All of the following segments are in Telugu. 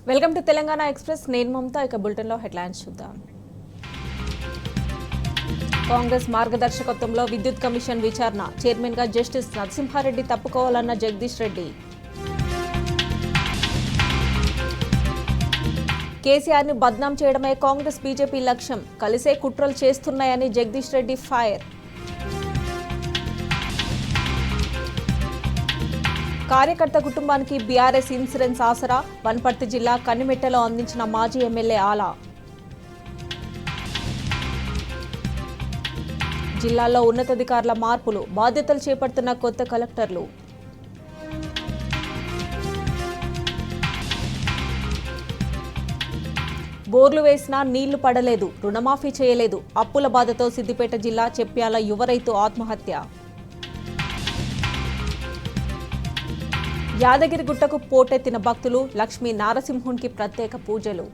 Welcome to Telangana express. నేను మమతా. ఇక బులెటిన్లో హెడ్లైన్స్ చూద్దాం. కాంగ్రెస్ మార్గదర్శకత్వంలో విద్యుత్ కమిషన్ విచారణ. చైర్మన్గా జస్టిస్ నరసింహారెడ్డి తప్పుకోవాలన్న జగదీష్ రెడ్డి. కేసీఆర్ని బద్నాం చేయడమే కాంగ్రెస్ బీజేపీ లక్ష్యం. కలిసే కుట్రలు చేస్తున్నాయని జగదీష్ రెడ్డి ఫైర్. కార్యకర్త కుటుంబానికి బీఆర్ఎస్ ఇన్సూరెన్స్ ఆసరా. వనపర్తి జిల్లా కన్నిమెట్టలో అందించిన మాజీ ఎమ్మెల్యే ఆలా. జిల్లాలో ఉన్నతాధికారుల మార్పులు. బాధ్యతలు చేపడుతున్న కొత్త కలెక్టర్లు. బోర్లు వేసినా నీళ్లు పడలేదు. రుణమాఫీ చేయలేదు. అప్పుల బాధతో సిద్దిపేట జిల్లా చెప్యాల యువ రైతు ఆత్మహత్య. యాదగిరిగుట్టకు పోటెత్తిన భక్తులు. లక్ష్మీ నారసింహునికి ప్రత్యేక పూజలు.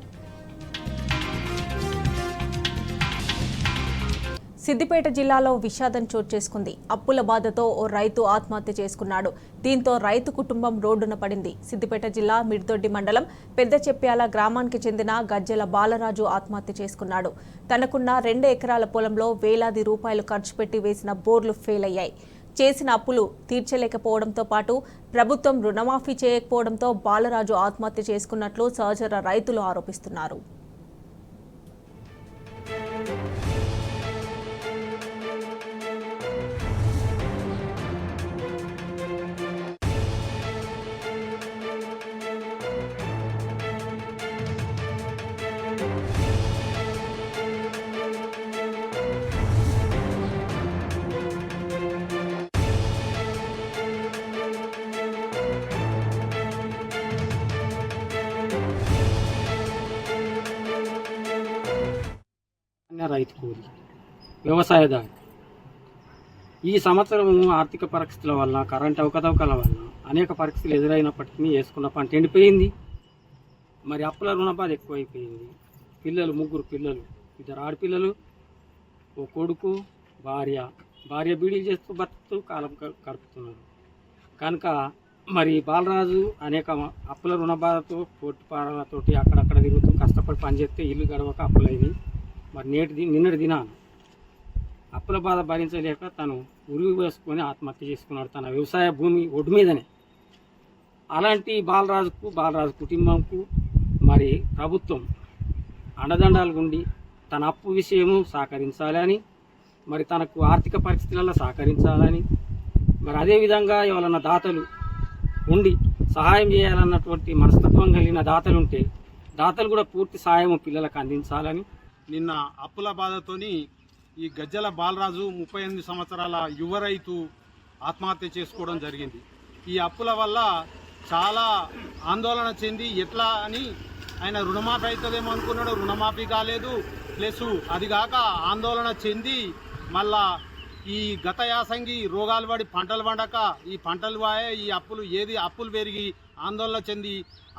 సిద్దిపేట జిల్లాలో విషాదం చోటు చేసుకుంది. అప్పుల బాధతో ఓ రైతు ఆత్మహత్య చేసుకున్నాడు. దీంతో రైతు కుటుంబం రోడ్డున పడింది. సిద్దిపేట జిల్లా మిడ్దొడ్డి మండలం పెద్ద చెప్యాల గ్రామానికి చెందిన గజ్జెల బాలరాజు ఆత్మహత్య చేసుకున్నాడు. తనకున్న 2 ఎకరాల పొలంలో వేలాది రూపాయలు ఖర్చు పెట్టి వేసిన బోర్లు ఫెయిల్ అయ్యాయి. చేసిన అప్పులు తీర్చలేకపోవడంతో పాటు ప్రభుత్వం రుణమాఫీ చేయకపోవడంతో బాలరాజు ఆత్మహత్య చేసుకున్నట్లు సహచర రైతులు ఆరోపిస్తున్నారు. రైతు కూలి వ్యవసాయదారు ఈ సంవత్సరం ఆర్థిక పరిస్థితుల వల్ల కరెంట్ అవకతవకల వల్ల అనేక పరిస్థితులు ఎదురైనప్పటికీ వేసుకున్న పంట ఎండిపోయింది. మరి అప్పుల రుణబాధ ఎక్కువైపోయింది. పిల్లలు 3 పిల్లలు, 2 ఆడపిల్లలు, ఓ కొడుకు, భార్య బీడీలు చేస్తూ బతుకుతూ కాలం గడుపుతున్నారు. కనుక మరి బాలరాజు అనేక అప్పుల రుణబాధతో పోటీపారాలతోటి అక్కడక్కడ తిరుగుతూ కష్టపడి పనిచేస్తే ఇల్లు గడవక అప్పులైంది. మరి నిన్నటి దినాన అప్పుల బాధ భరించలేక తను ఉరుగు వేసుకొని ఆత్మహత్య చేసుకున్నాడు తన వ్యవసాయ భూమి ఒడ్డు మీదనే. అలాంటి బాలరాజు కుటుంబంకు మరి ప్రభుత్వం అండదండాలు ఉండి తన అప్పు విషయము సహకరించాలని, మరి తనకు ఆర్థిక పరిస్థితులలో సహకరించాలని, మరి అదేవిధంగా ఎవరన్నా దాతలు ఉండి సహాయం చేయాలన్నటువంటి మనస్తత్వం కలిగిన దాతలుంటే దాతలు కూడా పూర్తి సహాయం పిల్లలకు అందించాలని. నిన్న అప్పుల బాధతోని ఈ గజ్జెల బాలరాజు 38 సంవత్సరాల యువ రైతు ఆత్మహత్య చేసుకోవడం జరిగింది. ఈ అప్పుల వల్ల చాలా ఆందోళన చెంది ఎట్లా అని ఆయన రుణమాఫీ అవుతుందేమో అనుకున్నాడు. రుణమాఫీ కాలేదు. ప్లస్ అది కాక ఆందోళన చెంది మళ్ళా ఈ గత యాసంగి రోగాలు పడి పంటలు పండక ఈ పంటలు వాయే ఈ అప్పులు పెరిగి ఆందోళన చెంది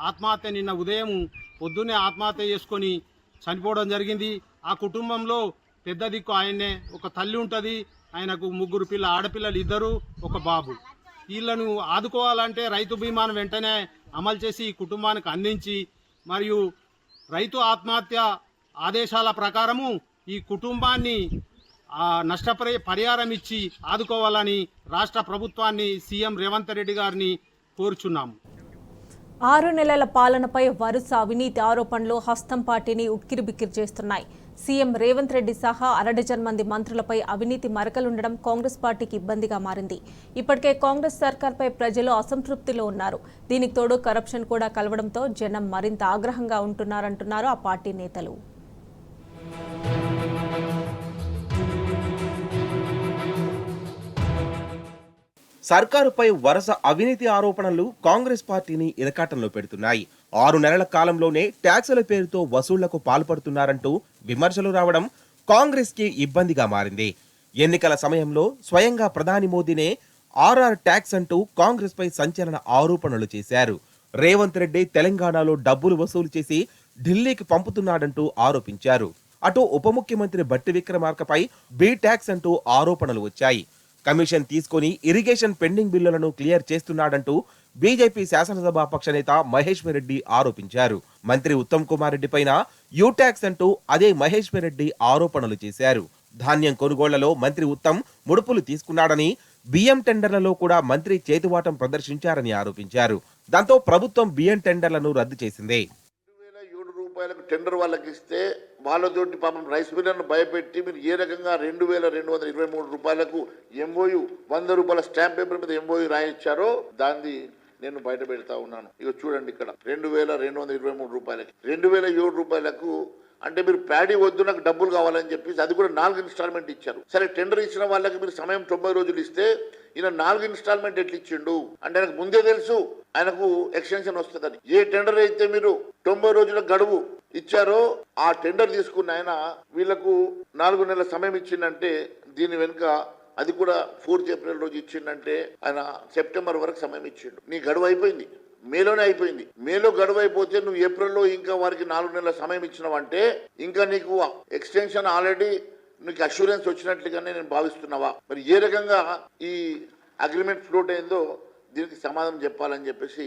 ఆత్మహత్య నిన్న ఉదయం పొద్దున్నే ఆత్మహత్య చేసుకొని చనిపోవడం జరిగింది. ఆ కుటుంబంలో పెద్ద దిక్కు ఆయన్నే. ఒక తల్లి ఉంటుంది, ఆయనకు 3 ఆడపిల్లలు 2, ఒక బాబు. వీళ్ళను ఆదుకోవాలంటే రైతు బీమాను వెంటనే అమలు చేసి ఈ కుటుంబానికి అందించి మరియు రైతు ఆత్మహత్య ఆదేశాల ప్రకారము ఈ కుటుంబాన్ని పరిహారం ఇచ్చి ఆదుకోవాలని రాష్ట్ర ప్రభుత్వాన్ని సీఎం రేవంత్ రెడ్డి గారిని కోరుచున్నాము. 6 నెలల పాలనపై వరుస అవినీతి ఆరోపణలు హస్తం పార్టీని ఉక్కిరిబిక్కిరి చేస్తున్నాయి. సీఎం రేవంత్ రెడ్డి సహా 1 డజన్ మంది మంత్రులపై అవినీతి మరకలుండడం కాంగ్రెస్ పార్టీకి ఇబ్బందిగా మారింది. ఇప్పటికే కాంగ్రెస్ సర్కార్పై ప్రజలు అసంతృప్తిలో ఉన్నారు. దీనికి తోడు కరప్షన్ కూడా కలవడంతో జనం మరింత ఆగ్రహంగా ఉంటున్నారంటున్నారు ఆ పార్టీ నేతలు. సర్కారుపై వరుస అవినీతి ఆరోపణలు కాంగ్రెస్ పార్టీని ఇరకాటంలో పెడుతున్నాయి. 6 నెలల కాలంలోనే ట్యాక్సుల పేరుతో వసూళ్లకు పాల్పడుతున్నారంటూ విమర్శలు రావడం కాంగ్రెస్ కి ఇబ్బందిగా మారింది. ఎన్నికల సమయంలో స్వయంగా ప్రధాని మోదీనే ఆర్ఆర్ ట్యాక్స్ అంటూ కాంగ్రెస్ పై సంచలన ఆరోపణలు చేశారు. రేవంత్ రెడ్డి తెలంగాణలో డబ్బులు వసూలు చేసి ఢిల్లీకి పంపుతున్నాడంటూ ఆరోపించారు. అటు ఉప ముఖ్యమంత్రి బట్టి విక్రమార్కపై బీ ట్యాక్స్ అంటూ ఆరోపణలు వచ్చాయి. కమిషన్ తీసుకొని ఇరిగేషన్ పెండింగ్ బిల్లులను క్లియర్ చేస్తున్నాడంటూ బీజేపీ శాసనసభాపక్ష నేత మహేశ్వర్ రెడ్డి ఆరోపించారు. మంత్రి ఉత్తమ్ కుమార్ రెడ్డి పైన యూటాక్స్ అంటూ అదే మహేశ్వర్ రెడ్డి ఆరోపణలు చేశారు. ధాన్యం కొనుగోళ్లలో మంత్రి ఉత్తమ్ ముడుపులు తీసుకున్నాడని, బియ్యం టెండర్లలో కూడా మంత్రి చేతివాటం ప్రదర్శించారని ఆరోపించారు. దాంతో ప్రభుత్వం బియ్యం టెండర్లను రద్దు చేసింది. 2007 రూపాయలకు టెండర్ వాళ్ళకి ఇస్తే వాళ్ళతోటి పాపం రైస్ మిల్లర్ను భయపెట్టి మీరు ఏ రకంగా 2223 రూపాయలకు ఎంఓయు 100 రూపాయల స్టాంప్ పేపర్ మీద ఎంఓయు రాయించారో దాన్ని నేను బయట పెడతా ఉన్నాను. ఇక చూడండి, ఇక్కడ 2223 రూపాయలకి 2007 రూపాయలకు అంటే మీరు ప్యాడీ వద్దు నాకు డబ్బులు కావాలని చెప్పేసి అది కూడా 4 ఇన్స్టాల్మెంట్ ఇచ్చారు. సరే, టెండర్ ఇచ్చిన వాళ్ళకి మీరు సమయం 90 రోజులు ఇస్తే ఈయన 4 ఇన్స్టాల్మెంట్ ఎట్లా ఇచ్చిండు అంటే ఆయనకు ముందే తెలుసు ఆయనకు ఎక్స్టెన్షన్ వస్తుందని. ఏ టెండర్ అయితే మీరు 90 రోజుల గడువు ఇచ్చారో ఆ టెండర్ తీసుకున్న ఆయన వీళ్లకు 4 నెలల సమయం ఇచ్చిందంటే దీని వెనుక అది కూడా 4th ఏప్రిల్ రోజు ఇచ్చిందంటే ఆయన సెప్టెంబర్ వరకు సమయం ఇచ్చిండు. నీ గడువు అయిపోయింది, మేలోనే అయిపోయింది. మేలో గడువు అయిపోతే నువ్వు ఏప్రిల్లో ఇంకా వారికి 4 నెలల సమయం ఇచ్చినావంటే ఇంకా నీకు ఎక్స్టెన్షన్ ఆల్రెడీ నీకు అష్యూరెన్స్ వచ్చినట్లుగానే నేను భావిస్తున్నావా? మరి ఏ రకంగా ఈ అగ్రిమెంట్ ఫ్లోట్ అయిందో దీనికి సమాధానం చెప్పాలని చెప్పేసి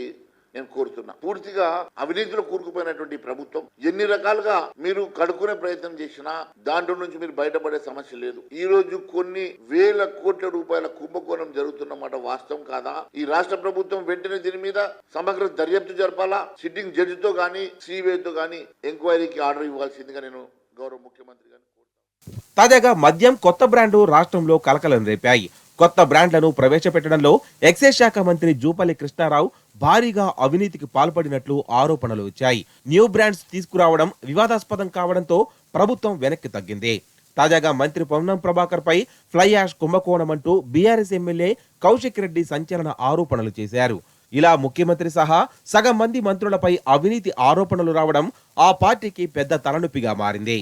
నేను కోరుతున్నా. పూర్తిగా అవినీతిలో కూరుకుపోయినటువంటి ప్రభుత్వం ఎన్ని రకాలుగా మీరు కడుక్కునే ప్రయత్నం చేసినా దాంట్లో నుంచి మీరు బయటపడే సమస్య లేదు. ఈ రోజు కొన్ని వేల కోట్ల రూపాయల కుంభకోణం జరుగుతున్నమాట వాస్తవం కాదా? ఈ రాష్ట్ర ప్రభుత్వం వెంటనే దీని మీద సమగ్ర దర్యాప్తు జరపాలా. సిట్టింగ్ జడ్జితో గానీ సిబిఐతో గానీ ఎంక్వైరీకి ఆర్డర్ ఇవ్వాల్సిందిగా నేను గౌరవ ముఖ్యమంత్రి గారిని కోరుతాను. తాజాగా మద్యం కొత్త బ్రాండు రాష్ట్రంలో కలకలం రేపాయి. కొత్త బ్రాండ్లను ప్రవేశపెట్టడంలో ఎక్సైజ్ శాఖ మంత్రి జూపల్లి కృష్ణారావు భారీగా అవినీతికి పాల్పడినట్లు ఆరోపణలు వచ్చాయి. న్యూ బ్రాండ్స్ తీసుకురావడం వివాదాస్పదం కావడంతో ప్రభుత్వం వెనక్కి తగ్గింది. తాజాగా మంత్రి పొన్నం ప్రభాకర్ పై ఫ్లై యాష్ కుంభకోణం అంటూ బీఆర్ఎస్ ఎమ్మెల్యే కౌశిక్ రెడ్డి సంచలన ఆరోపణలు చేశారు. ఇలా ముఖ్యమంత్రి సహా సగం మంది మంత్రులపై అవినీతి ఆరోపణలు రావడం ఆ పార్టీకి పెద్ద తలనొప్పిగా మారింది.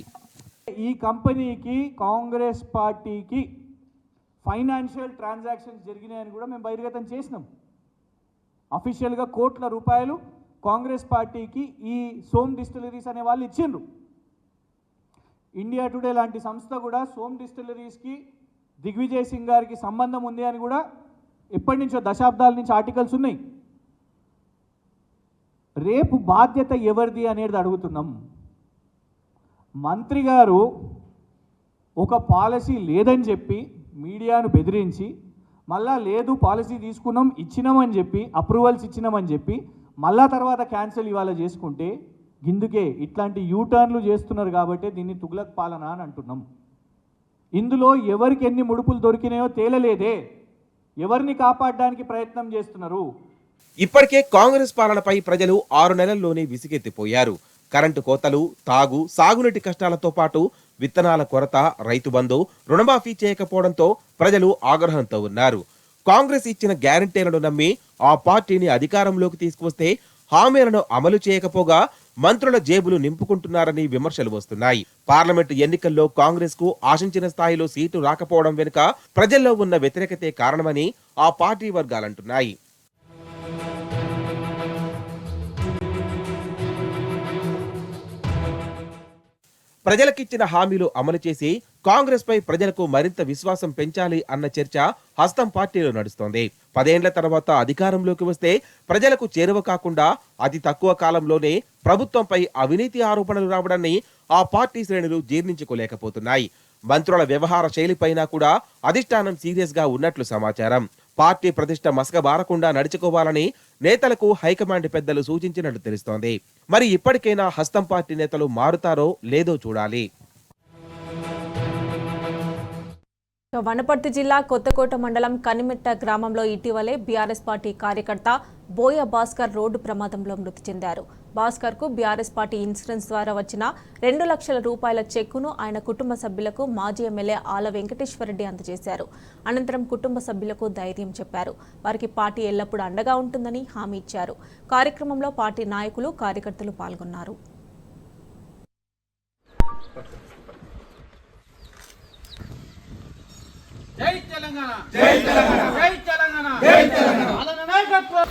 ఈ కంపెనీకి కాంగ్రెస్ పార్టీకి ఫైనాన్షియల్ ట్రాన్సాక్షన్స్ జరిగినాయని కూడా మేము బహిర్గతం చేసినాం. అఫీషియల్గా కోట్ల రూపాయలు కాంగ్రెస్ పార్టీకి ఈ సోమ్ డిస్టిలరీస్ అనే వాళ్ళు ఇచ్చిండ్రు. ఇండియా టుడే లాంటి సంస్థ కూడా సోమ్ డిస్టిలరీస్కి దిగ్విజయ్ సింగ్ గారికి సంబంధం ఉంది అని కూడా ఎప్పటి నుంచో దశాబ్దాల నుంచి ఆర్టికల్స్ ఉన్నాయి. రేపు బాధ్యత ఎవరిది అనేది అడుగుతున్నాం. మంత్రి గారు ఒక పాలసీ లేదని చెప్పి మీడియాను బెదిరించి మళ్ళా లేదు పాలసీ తీసుకున్నాం ఇచ్చినామని చెప్పి అప్రూవల్స్ ఇచ్చినామని చెప్పి మళ్ళా తర్వాత క్యాన్సిల్ ఇవాళ చేసుకుంటే ఇందుకే ఇట్లాంటి యూటర్న్లు చేస్తున్నారు కాబట్టి దీన్ని తుగ్లక్ పాలన అని అంటున్నాం. ఇందులో ఎవరికి ఎన్ని ముడుపులు దొరికినాయో తేలలేదే. ఎవరిని కాపాడడానికి ప్రయత్నం చేస్తున్నారు? ఇప్పటికే కాంగ్రెస్ పాలనపై ప్రజలు 6 నెలల్లోనే విసిగెత్తిపోయారు. కరెంటు కోతలు, తాగు, సాగునీటి కష్టాలతో పాటు విత్తనాల కొరత, రైతు బంధు, రుణమాఫీ చేయకపోవడంతో ప్రజలు ఆగ్రహంతో ఉన్నారు. కాంగ్రెస్ ఇచ్చిన గ్యారంటీలను నమ్మి ఆ పార్టీని అధికారంలోకి తీసుకువస్తే హామీలను అమలు చేయకపోగా మంత్రుల జేబులు నింపుకుంటున్నారని విమర్శలు వస్తున్నాయి. పార్లమెంటు ఎన్నికల్లో కాంగ్రెస్ కు ఆశించిన స్థాయిలో సీటు రాకపోవడం వెనుక ప్రజల్లో ఉన్న వ్యతిరేకతే కారణమని ఆ పార్టీ వర్గాలంటున్నాయి. ప్రజలకిచ్చిన హామీలు అమలు చేసి కాంగ్రెస్ పై ప్రజలకు మరింత విశ్వాసం పెంచాలి అన్న చర్చ హస్తం పార్టీలో నడుస్తోంది. 10 ఏళ్ల తర్వాత అధికారంలోకి వస్తే ప్రజలకు చేరువ కాకుండా అతి తక్కువ కాలంలోనే ప్రభుత్వంపై అవినీతి ఆరోపణలు రావడాన్ని ఆ పార్టీ శ్రేణులు జీర్ణించుకోలేకపోతున్నాయి. మంత్రుల వ్యవహార శైలిపైన కూడా అధిష్టానం సీరియస్ గా ఉన్నట్లు సమాచారం. పార్టీ ప్రతిష్ట మసకబారకుండా నడుచుకోవాలని నేతలకు హైకమాండ్ పెద్దలు సూచించినట్టు తెలుస్తోంది. మరి ఇప్పటికైనా హస్తం పార్టీ నేతలు మారుతారో లేదో చూడాలి. వనపర్తి జిల్లా కొత్తకోట మండలం కనిమెట్ట గ్రామంలో ఇటీవలే బీఆర్ఎస్ పార్టీ కార్యకర్త బోయ భాస్కర్ రోడ్డు ప్రమాదంలో మృతి చెందారు. భాస్కర్ కు బీఆర్ఎస్ పార్టీ ఇన్సూరెన్స్ ద్వారా వచ్చిన 2 లక్షల రూపాయల చెక్కును ఆయన కుటుంబ సభ్యులకు మాజీ ఎమ్మెల్యే ఆల వెంకటేశ్వరరెడ్డి అందజేశారు. అనంతరం కుటుంబ సభ్యులకు ధైర్యం చెప్పారు. వారికి పార్టీ ఎల్లప్పుడూ అండగా ఉంటుందని హామీ ఇచ్చారు. కార్యక్రమంలో పార్టీ నాయకులు, కార్యకర్తలు పాల్గొన్నారు. జై తెలంగాణ, జై తెలంగాణ, జై తెలంగాణ, జై తెలంగాణ.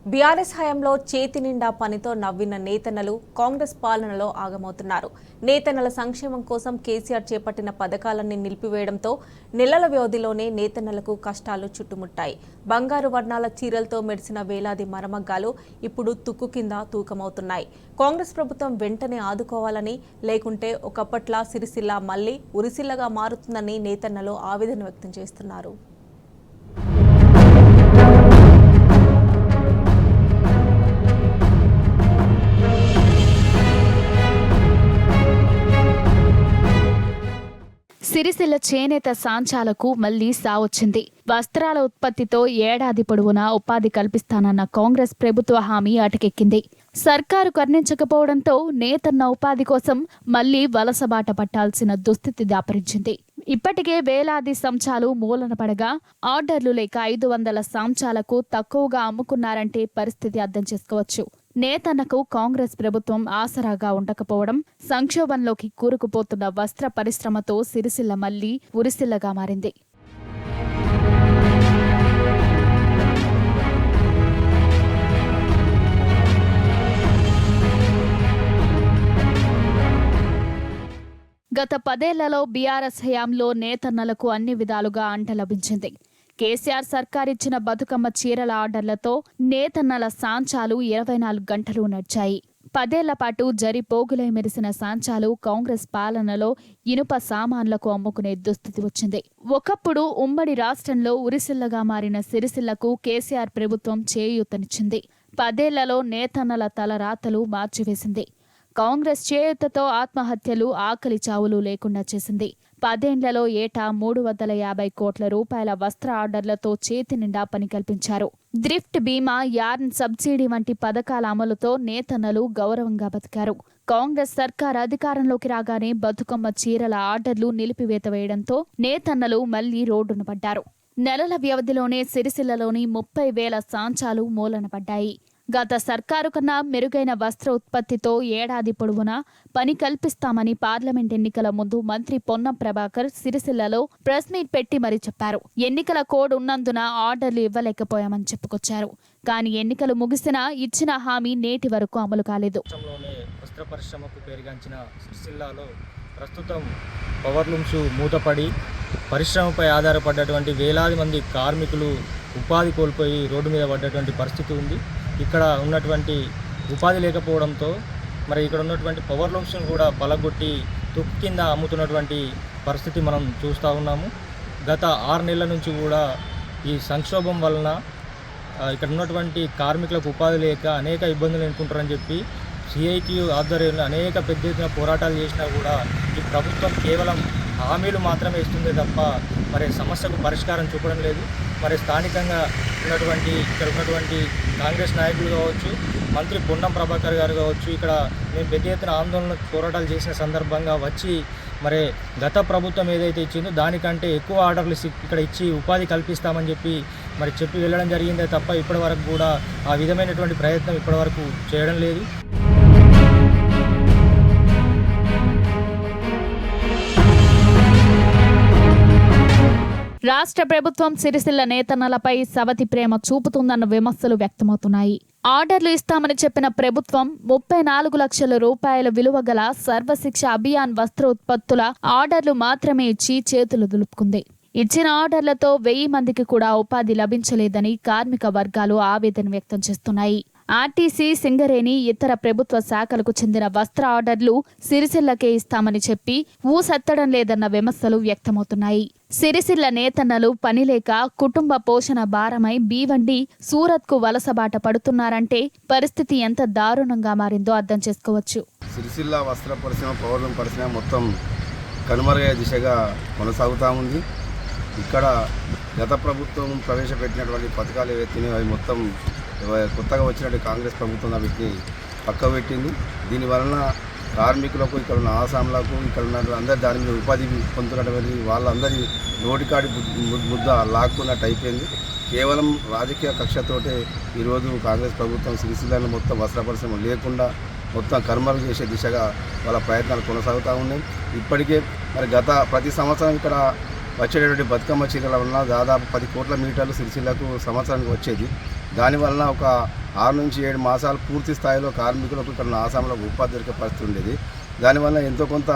బీఆర్ఎస్ హయాంలో చేతి నిండా పనితో నవ్విన నేతన్నలు కాంగ్రెస్ పాలనలో ఆగమవుతున్నారు. నేతన్నల సంక్షేమం కోసం కేసీఆర్ చేపట్టిన పథకాలన్నీ నిలిపివేయడంతో నెలల వ్యవధిలోనే నేతన్నలకు కష్టాలు చుట్టుముట్టాయి. బంగారు వర్ణాల చీరలతో మెరిసిన వేలాది మరమగ్గాలు ఇప్పుడు తుక్కు కింద తూకమవుతున్నాయి. కాంగ్రెస్ ప్రభుత్వం వెంటనే ఆదుకోవాలని, లేకుంటే ఒకప్పట్లా సిరిసిల్ల మళ్లీ ఉరిసిల్లగా మారుతుందని నేతన్నలు ఆవేదన వ్యక్తం చేస్తున్నారు. సిరిసిల్ల చేనేత సాంచాలకు మళ్లీ సావొచ్చింది. వస్త్రాల ఉత్పత్తితో ఏడాది పొడవునా ఉపాధి కల్పిస్తానన్న కాంగ్రెస్ ప్రభుత్వ హామీ అటకెక్కింది. సర్కారు కర్ణించకపోవడంతో నేతన్న ఉపాధి కోసం మళ్లీ వలసబాట పట్టాల్సిన దుస్థితి దాపరించింది. ఇప్పటికే వేలాది సంచాలు మూలన పడగా ఆర్డర్లు లేక 500 సంచాలకు తక్కువగా అమ్ముకున్నారంటే పరిస్థితి అర్థం చేసుకోవచ్చు. నేతన్నకు కాంగ్రెస్ ప్రభుత్వం ఆసరాగా ఉండకపోవడం, సంక్షోభంలోకి కూరుకుపోతున్న వస్త్ర పరిశ్రమతో సిరిసిల్ల మళ్లీ ఉరిసిల్లగా మారింది. గత 10 ఏళ్లలో బీఆర్ఎస్ హయాంలో నేతన్నలకు అన్ని విధాలుగా అంట లభించింది. కేసీఆర్ సర్కార్ ఇచ్చిన బతుకమ్మ చీరల ఆర్డర్లతో నేతన్నల సాంచాలు 24 గంటలు నడిచాయి. 10 ఏళ్ల పాటు జరి పోగులై మెరిసిన సాంచాలు కాంగ్రెస్ పాలనలో ఇనుప సామాన్లకు అమ్ముకునే దుస్థితి వచ్చింది. ఒకప్పుడు ఉమ్మడి రాష్ట్రంలో ఉరిసిల్లగా మారిన సిరిసిల్లకు కేసీఆర్ ప్రభుత్వం చేయూతనిచ్చింది. 10 ఏళ్లలో నేతన్నల తలరాతలు మార్చివేసింది. కాంగ్రెస్ చేయూతతో ఆత్మహత్యలు, ఆకలి చావులు లేకుండా చేసింది. 10 ఏళ్లలో ఏటా 350 కోట్ల రూపాయల వస్త్ర ఆర్డర్లతో చేతి నిండా పని కల్పించారు. థ్రిఫ్ట్ బీమా, యార్న్ సబ్సిడీ వంటి పథకాల అమలుతో నేతన్నలు గౌరవంగా బతికారు. కాంగ్రెస్ సర్కార్ అధికారంలోకి రాగానే బతుకమ్మ చీరల ఆర్డర్లు నిలిపివేత వేయడంతో నేతన్నలు మళ్లీ రోడ్డున పడ్డారు. నెలల వ్యవధిలోనే సిరిసిల్లలోని 30,000 సాంచాలు మూలన పడ్డాయి. గత సర్కారు కన్నా మెరుగైన వస్త్ర ఉత్పత్తితో ఏడాది పొడవునా పని కల్పిస్తామని పార్లమెంట్ ఎన్నికల ముందు మంత్రి పొన్నం ప్రభాకర్ సిరిసిల్లలో ప్రెస్ మీట్ పెట్టి మరీ చెప్పారు. ఎన్నికల కోడ్ ఉన్నందున ఆర్డర్లు ఇవ్వలేకపోయామని చెప్పుకొచ్చారు. కానీ ఎన్నికలు ముగిసినా ఇచ్చిన హామీ నేటి వరకు అమలు కాలేదు. వస్త్ర పరిశ్రమకు పేరుగాంచిన సిరిసిల్లాలో ప్రస్తుతం పవర్ లూమ్స్ మూతపడి పరిశ్రమపై ఆధారపడ్డటువంటి వేలాది మంది కార్మికులు ఉపాధి కోల్పోయి రోడ్డు మీద పడ్డటువంటి పరిస్థితి ఉంది. ఇక్కడ ఉన్నటువంటి ఉపాధి లేకపోవడంతో మరి ఇక్కడ ఉన్నటువంటి పవర్ లూమ్స్ను కూడా పలగొట్టి తుక్కు కింద అమ్ముతున్నటువంటి పరిస్థితి మనం చూస్తూ ఉన్నాము. గత 6 నెలల నుంచి కూడా ఈ సంక్షోభం వలన ఇక్కడ ఉన్నటువంటి కార్మికులకు ఉపాధి లేక అనేక ఇబ్బందులు ఎదుర్కొంటారని చెప్పి సిఐటియు ఆధ్వర్యంలో అనేక పెద్ద ఎత్తున పోరాటాలు చేసినా కూడా ఈ ప్రభుత్వం కేవలం హామీలు మాత్రమే ఇస్తుందే తప్ప మరి సమస్యకు పరిష్కారం చూపడం లేదు. మరి స్థానికంగా ఇక్కడ ఉన్నటువంటి కాంగ్రెస్ నాయకులు కావచ్చు, మంత్రి పొన్నం ప్రభాకర్ గారు కావచ్చు, ఇక్కడ మేము పెద్ద ఎత్తున ఆందోళన పోరాటాలు చేసిన సందర్భంగా వచ్చి మరి గత ప్రభుత్వం ఏదైతే ఇచ్చిందో దానికంటే ఎక్కువ ఆర్డర్లు ఇక్కడ ఇచ్చి ఉపాధి కల్పిస్తామని చెప్పి వెళ్ళడం జరిగిందే తప్ప ఇప్పటి వరకు కూడా ఆ విధమైనటువంటి ప్రయత్నం ఇప్పటివరకు చేయడం లేదు. రాష్ట్ర ప్రభుత్వం సిరిసిల్ల నేతన్నలపై సవతి ప్రేమ చూపుతుందన్న విమర్శలు వ్యక్తమవుతున్నాయి. ఆర్డర్లు ఇస్తామని చెప్పిన ప్రభుత్వం 34 లక్షల రూపాయల విలువ గల సర్వశిక్ష అభియాన్ వస్త్ర ఉత్పత్తుల ఆర్డర్లు మాత్రమే ఇచ్చి చేతులు దులుపుకుంది. ఇచ్చిన ఆర్డర్లతో 1000 మందికి కూడా ఉపాధి లభించలేదని కార్మిక వర్గాలు ఆవేదన వ్యక్తం చేస్తున్నాయి. ఆర్టీసీ, సింగరేణి, ఇతర ప్రభుత్వ శాఖలకు చెందిన వస్త్ర ఆర్డర్లు సిరిసిల్లకే ఇస్తామని చెప్పి ఊసెత్తడం లేదన్న విమర్శలు వ్యక్తమవుతున్నాయి. సిరిసిల్ల నేతన్నలు పనిలేక కుటుంబ పోషణ భారమై బీవండి సూరత్కు వలసబాట పడుతున్నారంటే పరిస్థితి ఎంత దారుణంగా మారిందో అర్థం చేసుకోవచ్చు. సిరిసిల్ల వస్త్ర పరిశ్రమ, పవర్లూమ్ పరిశ్రమ మొత్తం కనుమరుగయ్యే దిశగా కొనసాగుతూ ఉంది. ఇక్కడ గత ప్రభుత్వం ప్రవేశపెట్టినటువంటి పథకాలు ఏవైతే అవి మొత్తం కొత్తగా వచ్చినట్టు కాంగ్రెస్ ప్రభుత్వం వీటిని పక్కబెట్టింది. దీనివలన కార్మికులకు, ఇక్కడ ఉన్న ఆసాంలకు, ఇక్కడ ఉన్న అందరి దాని మీద ఉపాధి పొందుతున్నటువంటి వాళ్ళందరి నోటికాడి ముద్ద లాక్కున్నట్టు అయిపోయింది. కేవలం రాజకీయ కక్షతోటే ఈరోజు కాంగ్రెస్ ప్రభుత్వం సిరిసిల్లను మొత్తం వస్త్ర పరిశ్రమ లేకుండా మొత్తం కర్మలు చేసే దిశగా వాళ్ళ ప్రయత్నాలు కొనసాగుతూ ఉన్నాయి. ఇప్పటికే మరి ప్రతి సంవత్సరం ఇక్కడ వచ్చేటటువంటి బతుకమ్మ చీరల వలన దాదాపు 10 కోట్ల మీటర్లు సిరిసిల్లకు సంవత్సరానికి వచ్చేది. దానివలన ఒక 6 నుంచి 7 మాసాలు పూర్తి స్థాయిలో కార్మికులకు ఇక్కడ ఆసాంలో ఉపాధి దొరికే పరిస్థితి ఉండేది. దానివల్ల ఎంతో కొంత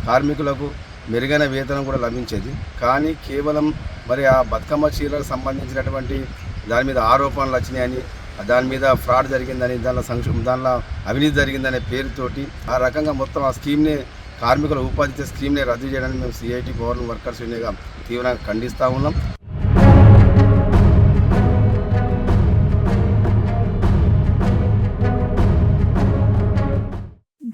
కార్మికులకు మెరుగైన వేతనం కూడా లభించేది. కానీ కేవలం మరి ఆ బతుకమ్మ చీరలకు సంబంధించినటువంటి దాని మీద ఆరోపణలు వచ్చినాయని, దాని మీద ఫ్రాడ్ జరిగిందని, దానిలో అవినీతి జరిగిందనే పేరుతోటి ఆ రకంగా మొత్తం ఆ స్కీమ్ని కార్మికుల ఉపాధి స్కీమ్ని రద్దు చేయడానికి మేము సిఐటి పవర్ వర్కర్స్ యూనియన్గా తీవ్రంగా ఖండిస్తూ ఉన్నాం.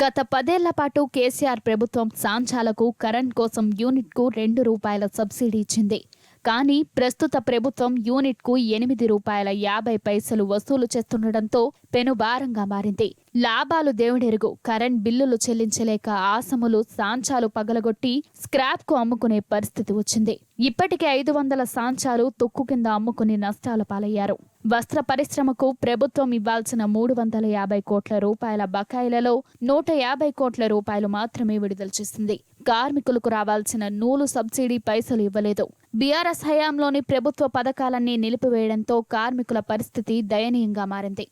గత 10 ఏళ్ల పాటు కేసీఆర్ ప్రభుత్వం సాంచాలకు కరెంట్ కోసం యూనిట్కు ₹2 సబ్సిడీ ఇచ్చింది. కానీ ప్రస్తుత ప్రభుత్వం యూనిట్కు ₹8.50 వసూలు చేస్తుండటంతో పెనుభారంగా మారింది. లాభాలు దేవుడెరుగు, కరెంట్ బిల్లులు చెల్లించలేక ఆసములు సాంచాలు పగలగొట్టి స్క్రాప్కు అమ్ముకునే పరిస్థితి వచ్చింది. ఇప్పటికే 500 సాంచాలు తుక్కు కింద అమ్ముకుని నష్టాల పాలయ్యారు. వస్త్ర పరిశ్రమకు ప్రభుత్వం ఇవ్వాల్సిన ₹350 కోట్ల బకాయిలలో ₹150 కోట్ల మాత్రమే విడుదల చేసింది. కార్మికులకు రావాల్సిన నూలు సబ్సిడీ పైసలు ఇవ్వలేదు. బీఆర్ఎస్ హయాంలోని ప్రభుత్వ పథకాలన్నీ నిలిపివేయడంతో కార్మికుల పరిస్థితి దయనీయంగా మారింది.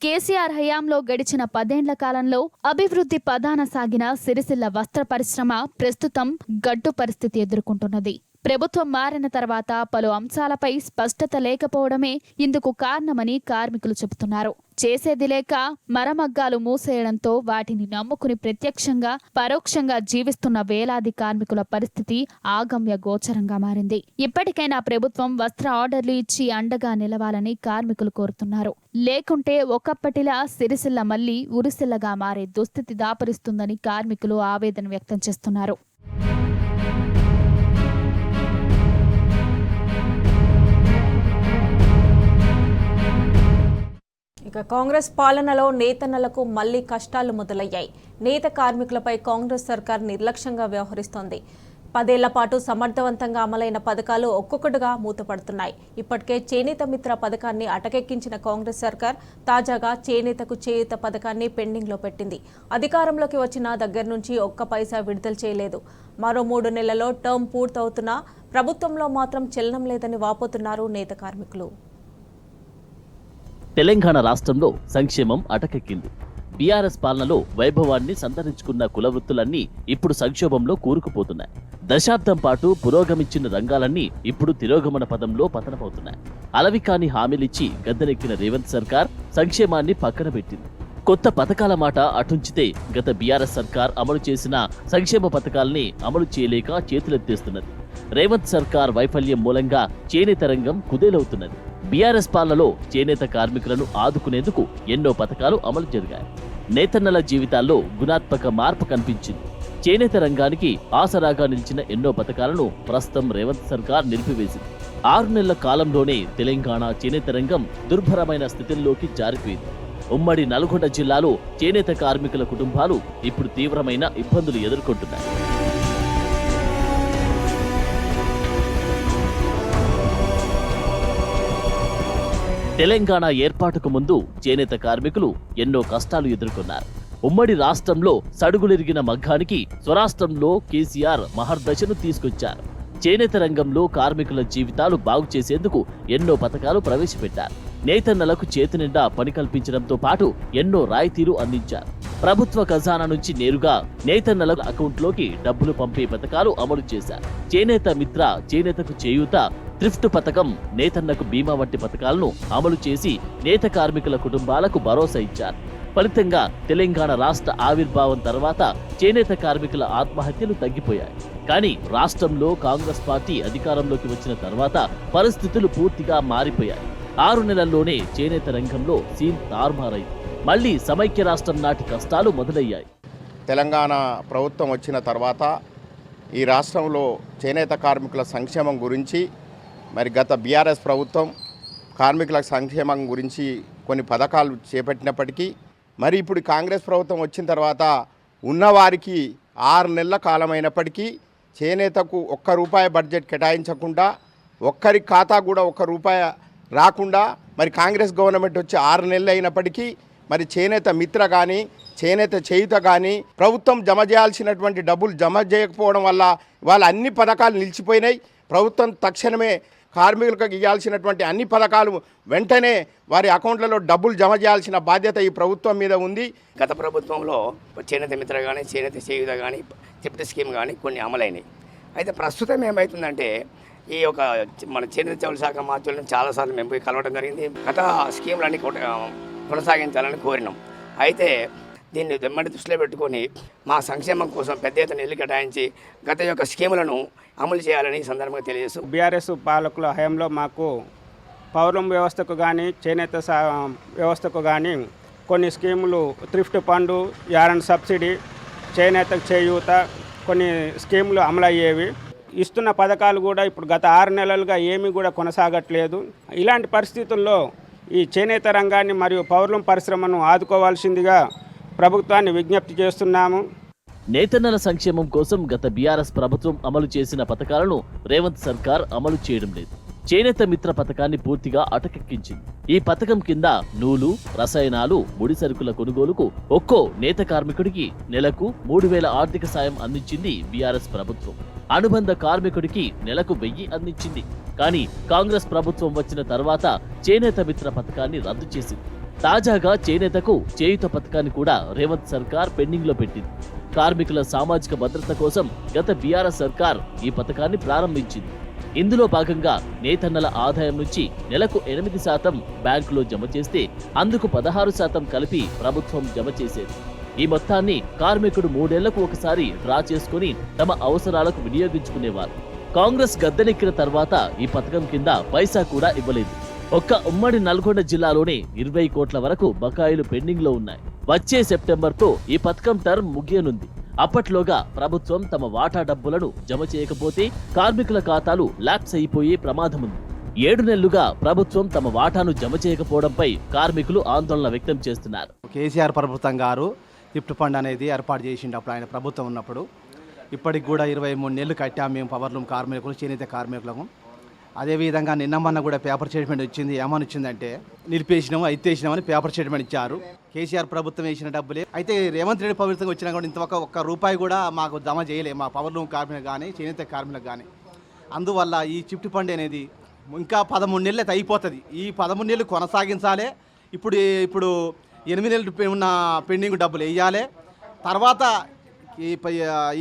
కేసీఆర్ హయాంలో గడిచిన 10 ఏళ్ల కాలంలో అభివృద్ధి పదాన సాగిన సిరిసిల్ల వస్త్ర పరిశ్రమ ప్రస్తుతం గడ్డు పరిస్థితి ఎదుర్కొంటున్నది. ప్రభుత్వం మారిన తర్వాత పలు అంశాలపై స్పష్టత లేకపోవడమే ఇందుకు కారణమని కార్మికులు చెబుతున్నారు. చేసేది లేక మరమగ్గాలు మూసేయడంతో వాటిని నమ్ముకుని ప్రత్యక్షంగా పరోక్షంగా జీవిస్తున్న వేలాది కార్మికుల పరిస్థితి ఆగమ్య గోచరంగా మారింది. ఇప్పటికైనా ప్రభుత్వం వస్త్ర ఆర్డర్లు ఇచ్చి అండగా నిలవాలని కార్మికులు కోరుతున్నారు. లేకుంటే ఒకప్పటిలా సిరిసిల్ల మళ్లీ ఉరిసిల్లగా మారే దుస్థితి దాపరిస్తుందని కార్మికులు ఆవేదన వ్యక్తం చేస్తున్నారు. ఇక కాంగ్రెస్ పాలనలో నేతన్నలకు మళ్లీ కష్టాలు మొదలయ్యాయి. నేత కార్మికులపై కాంగ్రెస్ సర్కార్ నిర్లక్ష్యంగా వ్యవహరిస్తోంది. 10 ఏళ్ల పాటు సమర్థవంతంగా అమలైన పథకాలు ఒక్కొక్కటిగా మూతపడుతున్నాయి. ఇప్పటికే చేనేత మిత్ర పథకాన్ని అటకెక్కించిన కాంగ్రెస్ సర్కార్ తాజాగా చేనేతకు చేయూత పథకాన్ని పెండింగ్లో పెట్టింది. అధికారంలోకి వచ్చిన దగ్గర నుంచి ఒక్క పైసా విడుదల చేయలేదు. మరో 3 నెలల్లో టర్మ్ పూర్తవుతున్నా ప్రభుత్వంలో మాత్రం చలనం లేదని వాపోతున్నారు నేత కార్మికులు. తెలంగాణ రాష్ట్రంలో సంక్షేమం అటకెక్కింది. బీఆర్ఎస్ పాలనలో వైభవాన్ని సంతరించుకున్న కులవృత్తులన్నీ ఇప్పుడు సంక్షోభంలో కూరుకుపోతున్నాయి. దశాబ్దం పాటు పురోగమించిన రంగాలన్నీ ఇప్పుడు తిరోగమన పదంలో పతనమవుతున్నాయి. అలవికాని హామీలిచ్చి గద్దెనెక్కిన రేవంత్ సర్కార్ సంక్షేమాన్ని పక్కన పెట్టింది. కొత్త పథకాల మాట అటుంచితే గత బీఆర్ఎస్ సర్కార్ అమలు చేసిన సంక్షేమ పథకాల్ని అమలు చేయలేక చేతులెత్తేస్తున్నది. రేవంత్ సర్కార్ వైఫల్యం మూలంగా చేనేత రంగం కుదేలవుతున్నది. బీఆర్ఎస్ పాలనలో చేనేత కార్మికులను ఆదుకునేందుకు ఎన్నో పథకాలు అమలు జరిగాయి. నేతన్నల జీవితాల్లో గుణాత్మక మార్పు కనిపించింది. చేనేత రంగానికి ఆసరాగా నిలిచిన ఎన్నో పథకాలను ప్రస్తుతం రేవంత్ సర్కార్ నిలిపివేసింది. 6 నెలల కాలంలోనే తెలంగాణ చేనేత రంగం దుర్భరమైన స్థితిలోకి జారిపోయింది. ఉమ్మడి నల్గొండ జిల్లాలో చేనేత కార్మికుల కుటుంబాలు ఇప్పుడు తీవ్రమైన ఇబ్బందులు ఎదుర్కొంటున్నాయి. తెలంగాణ ఏర్పాటుకు ముందు చేనేత కార్మికులు ఎన్నో కష్టాలు ఎదుర్కొన్నారు. ఉమ్మడి రాష్ట్రంలో సడుగులిరిగిన మగ్గానికి స్వరాష్ట్రంలో కేసీఆర్ మహర్దశను తీసుకొచ్చారు. చేనేత రంగంలో కార్మికుల జీవితాలు బాగు చేసేందుకు ఎన్నో పథకాలు ప్రవేశపెట్టారు. నేతన్నలకు చేతినిండా పని కల్పించడంతో పాటు ఎన్నో రాయితీలు అందించారు. ప్రభుత్వ ఖజానా నుంచి నేరుగా నేతన్నల అకౌంట్లోకి డబ్బులు పంపే పథకాలు అమలు చేశారు. చేనేత మిత్ర, చేనేతకు చేయూత, థ్రిఫ్ట్ పథకం, నేతన్నకు బీమా వంటి పథకాలను అమలు చేసి నేత కార్మికుల కుటుంబాలకు భరోసా ఇచ్చారు. ఫలితంగా తెలంగాణ రాష్ట్ర ఆవిర్భావం తర్వాత చేనేత కార్మికుల ఆత్మహత్యలు తగ్గిపోయాయి. కానీ రాష్ట్రంలో కాంగ్రెస్ పార్టీ అధికారంలోకి వచ్చిన తర్వాత పరిస్థితులు పూర్తిగా మారిపోయాయి. 6 నెలల్లోనే చేనేత రంగంలో సీన్ తారుమారైంది. మళ్లీ సమైక్య రాష్ట్రం నాటి కష్టాలు మొదలయ్యాయి. తెలంగాణ ప్రభుత్వం వచ్చిన తర్వాత ఈ రాష్ట్రంలో చేనేత కార్మికుల సంక్షేమం గురించి మరి గత బీఆర్ఎస్ ప్రభుత్వం కార్మికుల సంక్షేమం గురించి కొన్ని పథకాలు చేపట్టినప్పటికీ మరి ఇప్పుడు కాంగ్రెస్ ప్రభుత్వం వచ్చిన తర్వాత ఉన్నవారికి 6 నెలల కాలమైనప్పటికీ చేనేతకు ₹1 బడ్జెట్ కేటాయించకుండా, ఒక్కరి ఖాతా కూడా ₹1 రాకుండా మరి కాంగ్రెస్ గవర్నమెంట్ వచ్చి 6 నెలలు అయినప్పటికీ మరి చేనేత మిత్ర కానీ చేనేత చేయుత కానీ ప్రభుత్వం జమ చేయాల్సినటువంటి డబ్బులు జమ చేయకపోవడం వల్ల వాళ్ళ అన్ని పథకాలు నిలిచిపోయినాయి. ప్రభుత్వం తక్షణమే కార్మికులకు ఇవ్వాల్సినటువంటి అన్ని పథకాలు వెంటనే వారి అకౌంట్లలో డబ్బులు జమ చేయాల్సిన బాధ్యత ఈ ప్రభుత్వం మీద ఉంది. గత ప్రభుత్వంలో చేనేత మిత్ర కానీ చేనేత చేయుత కానీ చెప్తే స్కీమ్ కానీ కొన్ని అమలైనవి. అయితే ప్రస్తుతం ఏమవుతుందంటే ఈ యొక్క మన చేనేత జౌళి శాఖ మార్చులను చాలాసార్లు మేము పోయి కలవడం జరిగింది. గత స్కీములన్నీ కొనసాగించాలని కోరినాం. అయితే దీన్ని వెంబడి దృష్టిలో పెట్టుకొని మా సంక్షేమం కోసం పెద్ద ఎత్తున నిధులు కేటాయించి గత యొక్క స్కీములను అమలు చేయాలని ఈ సందర్భంగా తెలియజేస్తూ బీఆర్ఎస్ పాలకుల హయాంలో మాకు పౌరం వ్యవస్థకు కానీ చేనేత వ్యవస్థకు కానీ కొన్ని స్కీములు థ్రిఫ్ట్ ఫండ్, యారన్ సబ్సిడీ, చేనేతకు చేయూత కొన్ని స్కీములు అమలయ్యేవి. ఇస్తున్న పథకాలు కూడా ఇప్పుడు గత 6 నెలలుగా ఏమీ కూడా కొనసాగట్లేదు. ఇలాంటి పరిస్థితుల్లో ఈ చేనేత రంగాన్ని మరియు పౌర్లం పరిశ్రమను ఆదుకోవాల్సిందిగా ప్రభుత్వాన్ని విజ్ఞప్తి చేస్తున్నాము. నేతన్నల సంక్షేమం కోసం గత బీఆర్ఎస్ ప్రభుత్వం అమలు చేసిన పథకాలను రేవంత్ సర్కార్ అమలు చేయడం లేదు. చేనేత మిత్ర పథకాన్ని పూర్తిగా అటకెక్కించింది. ఈ పథకం కింద నూలు, రసాయనాలు, ముడి సరుకుల కొనుగోలుకు ఒక్కో నేత కార్మికుడికి నెలకు 3000 ఆర్థిక సాయం అందించింది బీఆర్ఎస్ ప్రభుత్వం. అనుబంధ కార్మికుడికి నెలకు 1000 అందించింది. కానీ కాంగ్రెస్ ప్రభుత్వం వచ్చిన తర్వాత చేనేత మిత్ర పథకాన్ని రద్దు చేసింది. తాజాగా చేనేతకు చేయుత పథకాన్ని కూడా రేవంత్ సర్కార్ పెండింగ్ లో పెట్టింది. కార్మికుల సామాజిక భద్రత కోసం గత బీఆర్ఎస్ సర్కార్ ఈ పథకాన్ని ప్రారంభించింది. ఇందులో భాగంగా నేతన్నల ఆదాయం నుంచి నెలకు 8% బ్యాంకులో జమ చేస్తే అందుకు 16% కలిపి ప్రభుత్వం జమ చేసేది. ఈ మొత్తాన్ని కార్మికుడు 3 ఏళ్లకు ఒకసారి డ్రా చేసుకుని తమ అవసరాలకు వినియోగించుకునేవారు. కాంగ్రెస్ గద్దెనెక్కిన తర్వాత ఈ పథకం కింద పైసా కూడా ఇవ్వలేదు. ఒక్క ఉమ్మడి నల్గొండ జిల్లాలోనే 20 కోట్ల వరకు బకాయిలు పెండింగ్ లో ఉన్నాయి. వచ్చే సెప్టెంబర్తో ఈ పథకం టర్మ్ ముగియనుంది. అప్పట్లోగా ప్రభుత్వం తమ వాటా డబ్బులను జమ చేయకపోతే కార్మికుల ఖాతాలు ల్యాప్స్ అయిపోయే ప్రమాదముంది. 7 నెలలుగా ప్రభుత్వం తమ వాటాను జమ చేయకపోవడంపై కార్మికులు ఆందోళన వ్యక్తం చేస్తున్నారు. కేసీఆర్ ప్రభుత్వం గారు గిఫ్ట్ ఫండ్ అనేది ఏర్పాటు చేసిండు అప్పుడు ఆయన ప్రభుత్వం ఉన్నప్పుడు. ఇప్పటికి కూడా 23 నెలలు కట్టాము మేము పవర్లూమ్ కార్మికులు, చేనేత కార్మికులకు. అదేవిధంగా నిన్న మొన్న కూడా పేపర్ స్టేట్మెంట్ వచ్చింది. ఏమని వచ్చిందంటే నిలిపేసినాము, ఎత్తేసినామని పేపర్ స్టేట్మెంట్ ఇచ్చారు. కేసీఆర్ ప్రభుత్వం వేసిన డబ్బులే. అయితే రేవంత్ రెడ్డి ప్రభుత్వం వచ్చినా కూడా ఇంతవరకు ఒక్క రూపాయి కూడా మాకు జమ చేయలేదు, మా పవర్లూమ్ కార్మికులకు కానీ చేనేత కార్మికులకు కానీ. అందువల్ల ఈ గిఫ్ట్ ఫండ్ అనేది ఇంకా 13 నెలలు అయితే అయిపోతుంది. ఈ 13 నెలలు కొనసాగించాలి. ఇప్పుడు 8 నెలలు ఉన్న పెండింగ్ డబ్బులు వేయాలి. తర్వాత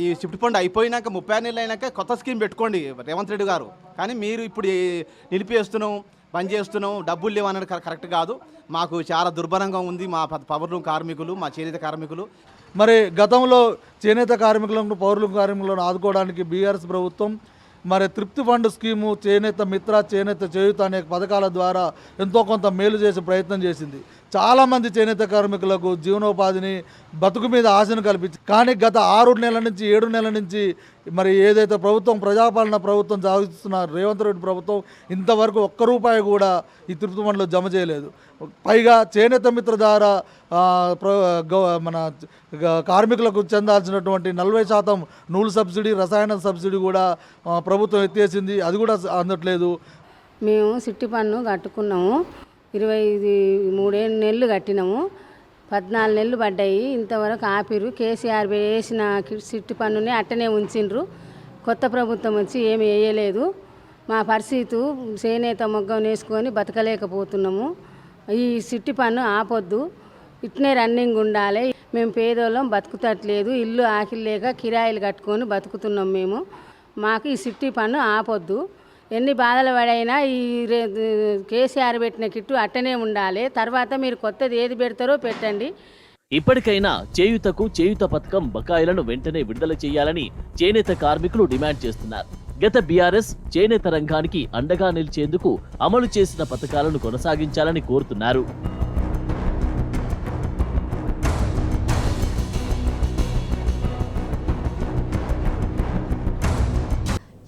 ఈ షిఫ్ట్ ఫండ్ అయిపోయినాక 30 నెలలు అయినాక కొత్త స్కీమ్ పెట్టుకోండి రేవంత్ రెడ్డి గారు. కానీ మీరు ఇప్పుడు నిలిపేస్తున్నాం, బంద్ చేస్తున్నాం, డబ్బులు లేవన్నది కరెక్ట్ కాదు. మాకు చాలా దుర్భరంగా ఉంది మా పవర్లూమ్ కార్మికులు, మా చేనేత కార్మికులు. మరి గతంలో చేనేత కార్మికులను, పౌరులూమ్ కార్మికులను ఆదుకోవడానికి బీఆర్ఎస్ ప్రభుత్వం మరి తృప్తి ఫండ్ స్కీము, చేనేత మిత్ర, చేనేత చేయూత అనే పథకాల ద్వారా ఎంతో కొంత మేలు చేసే ప్రయత్నం చేసింది. చాలామంది చేనేత కార్మికులకు జీవనోపాధిని, బతుకు మీద ఆశను కల్పించి, కానీ గత 6 నెలల నుంచి 7 నెలల నుంచి మరి ఏదైతే ప్రభుత్వం ప్రజాపాలన ప్రభుత్వం సాగిస్తున్న రేవంత్ రెడ్డి ప్రభుత్వం ఇంతవరకు ఒక్క రూపాయి కూడా ఈ తృప్తి ఫండ్లో జమ చేయలేదు. పైగా చేనేత మిత్ర ద్వారా మన కార్మికులకు చెందాల్సినటువంటి 40% నూలు సబ్సిడీ, రసాయన సబ్సిడీ కూడా ప్రభుత్వం ఎత్తేసింది. అది కూడా అందట్లేదు. మేము సిట్టి పన్ను కట్టుకున్నాము, 23 నెలలు కట్టినాము, 14 నెలలు పడ్డాయి. ఇంతవరకు ఆపిరు. కేసీఆర్ వేసిన సిట్టి పన్నుని అట్టనే ఉంచిండ్రు. కొత్త ప్రభుత్వం వచ్చి ఏమి వేయలేదు. మా పరిస్థితి చేనేత మొగ్గం వేసుకొని బతకలేకపోతున్నాము. ఈ సిట్టి పన్ను ఆపొద్దు, ఇట్నే రన్నింగ్ ఉండాలి. మేము పేదోళ్ళం, బతుకుతట్లేదు. ఇల్లు ఆకిలి లేక కిరాయిలు కట్టుకొని బతుకుతున్నాం మేము. మాకు ఈ సిట్టి పన్ను ఆపొద్దు. ఎన్ని బాధలు పడైనా ఈ కేసీఆర్ పెట్టిన కిట్టు అట్టనే ఉండాలి. తర్వాత మీరు కొత్తది ఏది పెడతారో పెట్టండి. ఇప్పటికైనా చేయూతకు చేయూత పథకం బకాయిలను వెంటనే విడుదల చేయాలని చేనేత కార్మికులు డిమాండ్ చేస్తున్నారు. గత బీఆర్ఎస్ చేనేత రంగానికి అండగా నిలిచేందుకు అమలు చేసిన పథకాలను కొనసాగించాలని కోరుతున్నారు.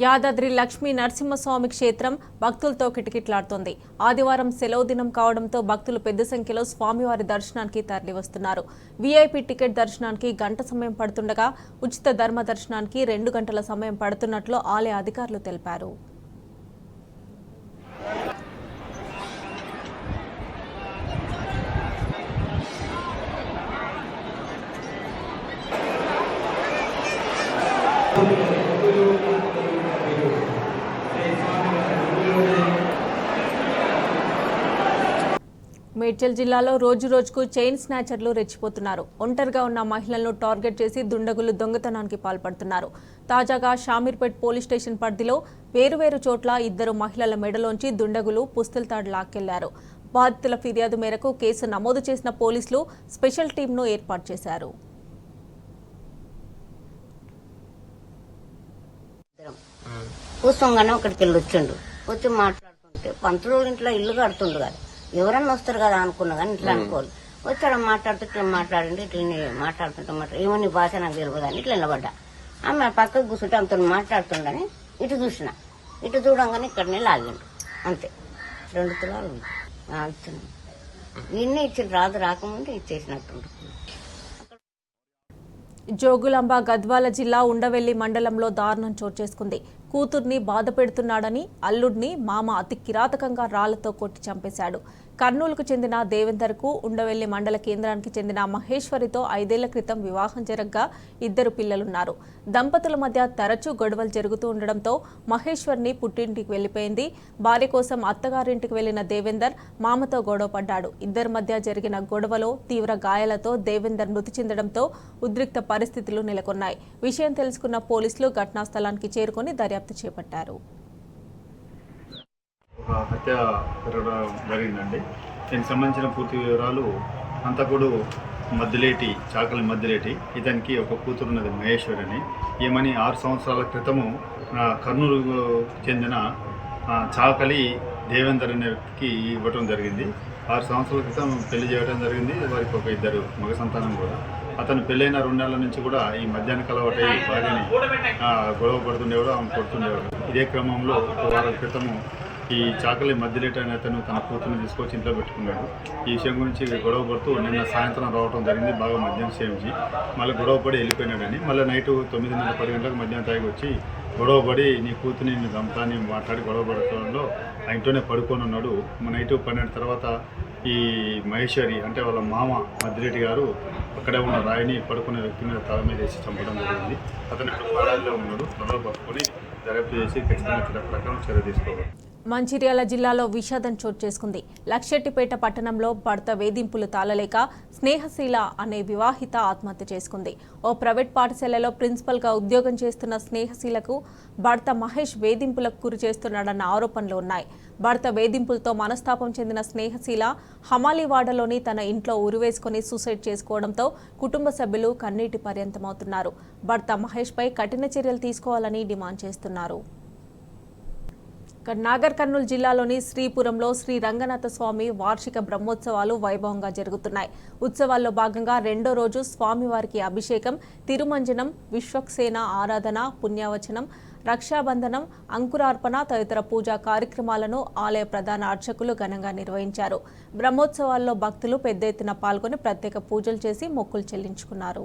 యాదాద్రి లక్ష్మీ నరసింహస్వామి క్షేత్రం భక్తులతో కిటకిటలాడుతోంది. ఆదివారం సెలవు దినం కావడంతో భక్తులు పెద్ద సంఖ్యలో స్వామివారి దర్శనానికి తరలివస్తున్నారు. వీఐపీ టికెట్ దర్శనానికి గంట సమయం పడుతుండగా ఉచిత ధర్మ దర్శనానికి 2 గంటల సమయం పడుతున్నట్లు ఆలయ అధికారులు తెలిపారు. మేడ్చల్ జిల్లాలో రోజు రోజుకు చైన్ స్నాచర్లు రెచ్చిపోతున్నారు. ఒంటరిగా ఉన్న మహిళలను టార్గెట్ చేసి దుండగులు దొంగతనానికి పాల్పడుతున్నారు. తాజాగా షామీర్పేట్ పోలీస్ స్టేషన్ పరిధిలో వేరువేరు చోట్ల 2 మహిళల మెడలోంచి దుండగులు పుస్తెలతాడు లాక్కెళ్లారు. బాధితుల ఫిర్యాదు మేరకు కేసు నమోదు చేసిన పోలీసులు స్పెషల్ టీంను ఏర్పాటు చేశారు. కూర్చోగానే ఒకటికి వెళ్ళి వచ్చి మాట్లాడుతుంటే పంతులు ఇంట్లో ఇల్లు కడుతుండు కదా, ఎవరన్నా వస్తారు కదా అనుకున్నా కానీ ఇట్లా అనుకోవాలి. వచ్చాడు మాట్లాడుతూ ఇట్లా మాట్లాడండి, ఇట్లా మాట్లాడుతుంటే ఏమో నీ భాష నాకు తెలియదు అని ఇట్లా నిలబడ్డా. ఆమె పక్కకు కూర్చుంటే ఆమెతో మాట్లాడుతుండని ఇటు చూసిన, ఇటు చూడంగానే ఇక్కడనే లాగిండు. అంతే 2 తులాలు అంటున్నాను. నిన్నే ఇచ్చి రాకముందే ఇచ్చేసినట్టు. జోగులాంబ గద్వాల జిల్లా ఉండవెల్లి మండలంలో దారుణం చోటు చేసుకుంది. కూతుర్ని బాధ పెడుతున్నాడని అల్లుడిని మామ అతి కిరాతకంగా రాళ్లతో కొట్టి చంపేశాడు. కర్నూలుకు చెందిన దేవేందర్కు ఉండవెల్లి మండల కేంద్రానికి చెందిన మహేశ్వరితో 5 ఏళ్ల క్రితం వివాహం జరగ్గా 2 పిల్లలున్నారు. దంపతుల మధ్య తరచూ గొడవలు జరుగుతూ ఉండడంతో మహేశ్వర్ని పుట్టింటికి వెళ్లిపోయింది. భార్య కోసం అత్తగారింటికి వెళ్లిన దేవేందర్ మామతో గొడవ పడ్డాడు. 2 మధ్య జరిగిన గొడవలో తీవ్ర గాయాలతో దేవేందర్ మృతి చెందడంతో ఉద్రిక్త పరిస్థితులు నెలకొన్నాయి. విషయం తెలుసుకున్న పోలీసులు ఘటనా స్థలానికి చేరుకుని దర్యాప్తు చేపట్టారు. హత్య జరగడం జరిగిందండి. దీనికి సంబంధించిన పూర్తి వివరాలు హంతకుడు చాకలి మద్దిలేటి, ఇతనికి ఒక కూతురు ఉన్నది మహేశ్వరి అని. ఏమని 6 సంవత్సరాల క్రితము కర్నూలుకు చెందిన చాకలి దేవేందర్ అనే వ్యక్తికి ఇవ్వటం జరిగింది. 6 సంవత్సరాల క్రితం పెళ్లి చేయడం జరిగింది. వారికి ఒక 2 మగ సంతానం కూడా. అతను పెళ్ళైన 2 నెలల నుంచి కూడా ఈ మధ్యాహ్న కలవటై భార్యని గొడవ పడుతుండేవాడు, ఆమె కొడుతుండేవాడు. ఇదే క్రమంలో 1 వారం క్రితము ఈ చాకలి మద్దిలేట అనే అతను తన కూతురుని తీసుకొచ్చి ఇంట్లో పెట్టుకున్నాడు. ఈ విషయం గురించి గొడవ పడుతూ నిన్న సాయంత్రం రావడం జరిగింది. బాగా మద్యం సేవించి మళ్ళీ గొడవ పడి వెళ్ళిపోయినాడని. మళ్ళీ నైట్ 9:30-10 గంటలకు మధ్యాహ్నం తాగి వచ్చి గొడవ పడి నీ కూతురిని నేను చంపుతాని మాట్లాడి గొడవ పడటంలో ఆ ఇంట్లోనే పడుకొని ఉన్నాడు. నైట్ 12 తర్వాత ఈ మహేశ్వరి అంటే వాళ్ళ మామ మద్దిరెడ్డి గారు అక్కడే ఉన్న రాయిని పడుకునే వ్యక్తి మీద తల మీద వేసి చంపడం జరిగింది. అతను ఇప్పుడు పరాజీలో ఉన్నాడు. త్వరలో పట్టుకొని దర్యాప్తు చేసి ఖచ్చితంగా ప్రకారం చర్య తీసుకోవాలి. మంచిర్యాల జిల్లాలో విషాదం చోటు చేసుకుంది. లక్షెట్టిపేట పట్టణంలో భర్త వేధింపులు తాళలేక స్నేహశీల అనే వివాహిత ఆత్మహత్య చేసుకుంది. ఓ ప్రైవేట్ పాఠశాలలో ప్రిన్సిపల్గా ఉద్యోగం చేస్తున్న స్నేహశీలకు భర్త మహేష్ వేధింపులకు గురి చేస్తున్నాడన్న ఆరోపణలు ఉన్నాయి. భర్త వేధింపులతో మనస్తాపం చెందిన స్నేహశీల హమాలీవాడలోని తన ఇంట్లో ఉరివేసుకుని సూసైడ్ చేసుకోవడంతో కుటుంబ సభ్యులు కన్నీటి పర్యంతమవుతున్నారు. భర్త మహేష్పై కఠిన చర్యలు తీసుకోవాలని డిమాండ్ చేస్తున్నారు. నాగర్ కర్నూలు జిల్లాలోని శ్రీపురంలో శ్రీ రంగనాథ స్వామి వార్షిక బ్రహ్మోత్సవాలు వైభవంగా జరుగుతున్నాయి. ఉత్సవాల్లో భాగంగా 2వ రోజు స్వామివారికి అభిషేకం, తిరుమంజనం, విశ్వక్సేన ఆరాధన, పుణ్యవచనం, రక్షాబంధనం, అంకురార్పణ తదితర పూజా కార్యక్రమాలను ఆలయ ప్రధాన అర్చకులు ఘనంగా నిర్వహించారు. బ్రహ్మోత్సవాల్లో భక్తులు పెద్ద ఎత్తున పాల్గొని ప్రత్యేక పూజలు చేసి మొక్కులు చెల్లించుకున్నారు.